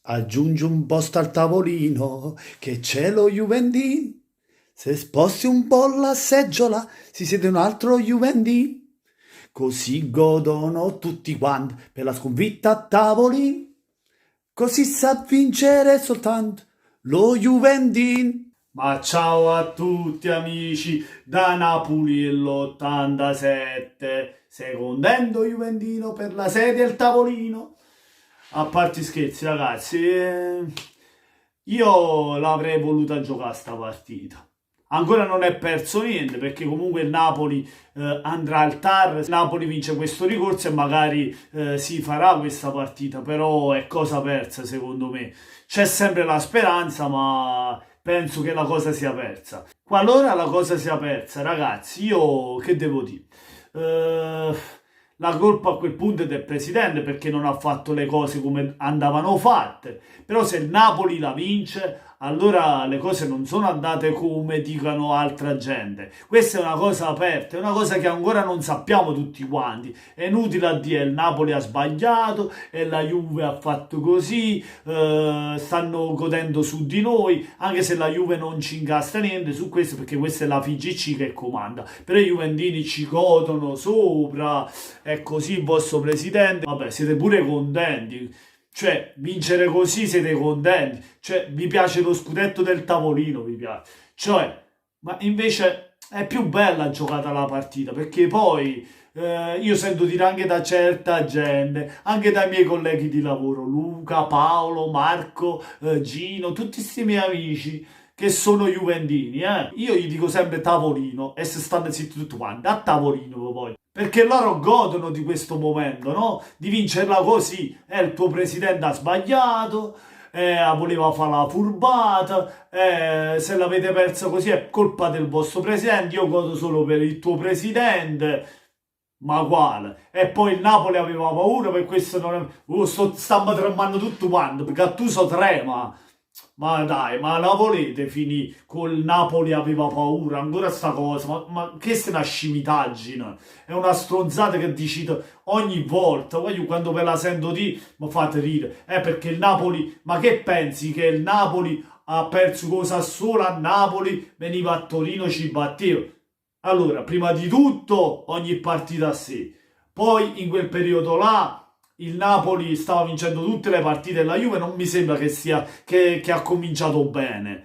Aggiungi un posto al tavolino, che c'è lo Juventino. Se sposti un po' la seggiola, si siede un altro Juventino. Così godono tutti quanti per la sconfitta a tavolino. Così sa vincere soltanto lo Juventino. Ma ciao a tutti amici da Napoli l'87, secondendo Juventino per la sedia e il tavolino. A parte scherzi ragazzi, io l'avrei voluta giocare sta partita. Ancora non è perso niente perché comunque il Napoli andrà al TAR, il Napoli vince questo ricorso e magari si farà questa partita, però è cosa persa secondo me. C'è sempre la speranza, ma penso che la cosa sia persa. Qualora la cosa sia persa, ragazzi, io che devo dire? Eh, la colpa a quel punto è del presidente perché non ha fatto le cose come andavano fatte. Però se il Napoli la vince, allora le cose non sono andate come dicono altra gente. Questa è una cosa aperta, è una cosa che ancora non sappiamo tutti quanti. È inutile a dire il Napoli ha sbagliato e la Juve ha fatto così, stanno godendo su di noi, anche se la Juve non ci incasta niente su questo perché questa è la FIGC che comanda. Però i Juventini ci godono sopra, è così il vostro presidente. Vabbè, siete pure contenti. Cioè, vincere così siete contenti. Cioè, vi piace lo scudetto del tavolino, vi piace. Cioè, ma invece è più bella giocata la partita, perché poi io sento dire anche da certa gente, anche dai miei colleghi di lavoro, Luca, Paolo, Marco, Gino, tutti questi miei amici che sono juventini, Io gli dico sempre tavolino e se stanno zitti tutti quanti, a tavolino poi. Perché loro godono di questo momento, no? Di vincerla così. Il tuo presidente ha sbagliato, voleva fare la furbata, se l'avete persa così è colpa del vostro presidente, io godo solo per il tuo presidente. Ma quale? E poi il Napoli aveva paura per questo non è... stiamo tremando tutto quanto, perché Gattuso trema. Ma dai, ma la volete finì col Napoli aveva paura? Ancora sta cosa? Ma che è una scimitaggine? È una stronzata che dicite ogni volta. Voglio quando ve la sento di, mi fate ridere. Perché il Napoli, ma che pensi che il Napoli ha perso cosa solo a Napoli? Veniva a Torino, ci batteva. Allora, prima di tutto, ogni partita a sé. Poi in quel periodo là il Napoli stava vincendo tutte le partite e la Juve non mi sembra che ha cominciato bene.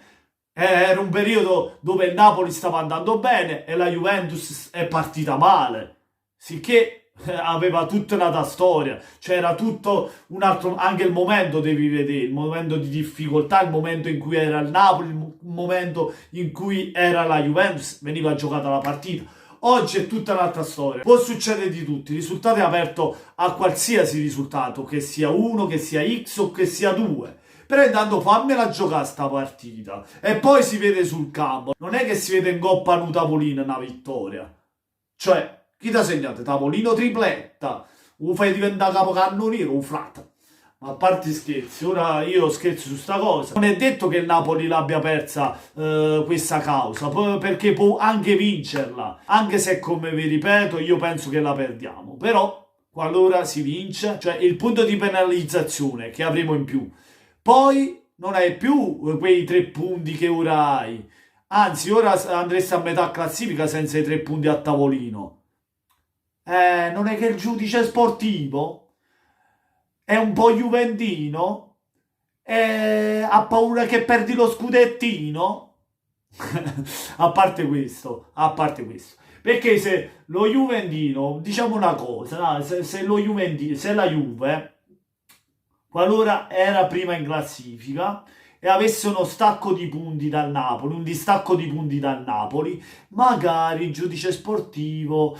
Era un periodo dove il Napoli stava andando bene e la Juventus è partita male, sicché aveva tutta un'altra storia, c'era tutto un altro, anche il momento devi vedere, il momento di difficoltà, il momento in cui era il Napoli, il momento in cui era la Juventus, veniva giocata la partita. Oggi è tutta un'altra storia. Può succedere di tutto. Il risultato è aperto a qualsiasi risultato, che sia 1, che sia X o che sia 2. Però intanto fammela giocare sta partita. E poi si vede sul campo. Non è che si vede in coppa un tavolino una vittoria. Cioè, chi ti ha segnato? Tavolino tripletta. O fai diventare capocannoniere o flat. Ma a parte scherzi, ora io scherzo su sta cosa. Non è detto che il Napoli l'abbia persa questa causa, perché può anche vincerla. Anche se, come vi ripeto, io penso che la perdiamo. Però, qualora si vince, cioè il punto di penalizzazione che avremo in più, poi non hai più quei 3 punti che ora hai. Anzi, ora andresti a metà classifica senza i 3 punti a tavolino. Non è che il giudice sportivo è un po' juventino, ha paura che perdi lo scudettino. A parte questo, perché se lo Juventino, diciamo una cosa, no? Se lo Juventino, se la Juve, qualora era prima in classifica e avesse uno stacco di punti dal Napoli, un distacco di punti dal Napoli, magari il giudice sportivo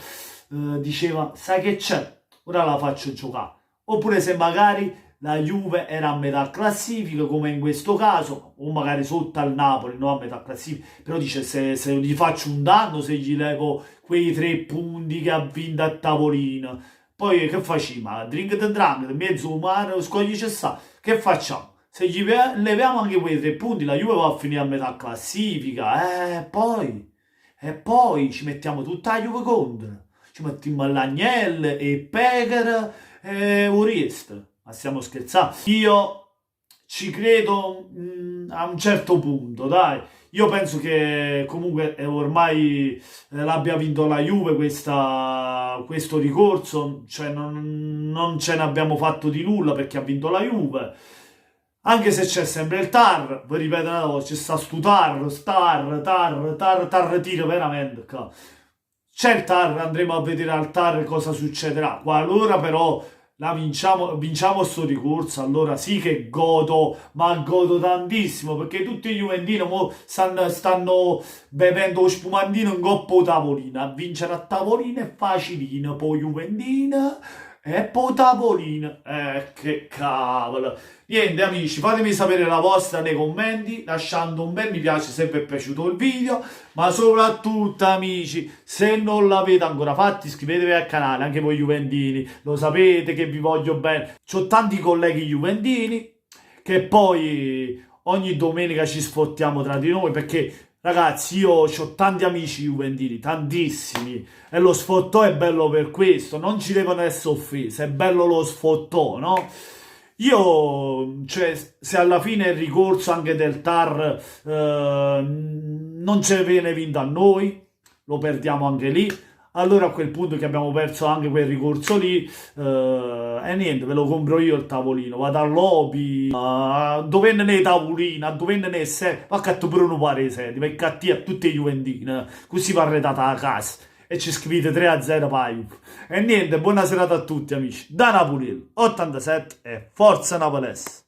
diceva, sai che c'è, ora la faccio giocare. Oppure se magari la Juve era a metà classifica, come in questo caso, o magari sotto al Napoli, no a metà classifica, però dice se gli faccio un danno, se gli levo quei 3 punti che ha vinto a tavolino, poi che facciamo? Drink the drunk, mezzo umano, scogli c'è sta, che facciamo? Se gli leviamo anche quei 3 punti, la Juve va a finire a metà classifica, e poi ci mettiamo tutta la Juve contro. Ci mettiamo all'Agnello e Peker e Uriest. Ma stiamo scherzando? Io ci credo a un certo punto, dai. Io penso che comunque ormai l'abbia vinto la Juve questo ricorso, cioè non ce ne abbiamo fatto di nulla perché ha vinto la Juve. Anche se c'è sempre il TAR, vi ripeto una volta, c'è sto TAR, tira veramente. C'è il TAR, andremo a vedere al TAR cosa succederà. Qualora però vinciamo sto ricorso, allora sì che godo, ma godo tantissimo, perché tutti i Juventini mo stanno bevendo lo spumantino in coppa tavolina. A vincere a tavolino è facilino, poi Juventina e poi tavolino. Che cavolo. Niente amici, fatemi sapere la vostra nei commenti, lasciando un bel mi piace se vi è piaciuto il video, ma soprattutto amici, se non l'avete ancora fatto iscrivetevi al canale, anche voi juventini, lo sapete che vi voglio bene. C'ho tanti colleghi juventini che poi ogni domenica ci sfottiamo tra di noi perché ragazzi io ho tanti amici juventini, tantissimi, e lo sfottò è bello per questo, non ci devono essere offese, è bello lo sfottò, no? Io, cioè, se alla fine il ricorso anche del TAR non ce ne viene vinto a noi, lo perdiamo anche lì, allora a quel punto che abbiamo perso anche quel ricorso lì, e niente, ve lo compro io il tavolino, vado al lobby, dove ne è tavolino, dove ne è se, va a pure un pare sedi, perché a te a tutti i juventini, così va arredata a casa e ci scrivete 3-0 paio. E niente, buona serata a tutti amici. Da Napoli 87 e forza Napolese.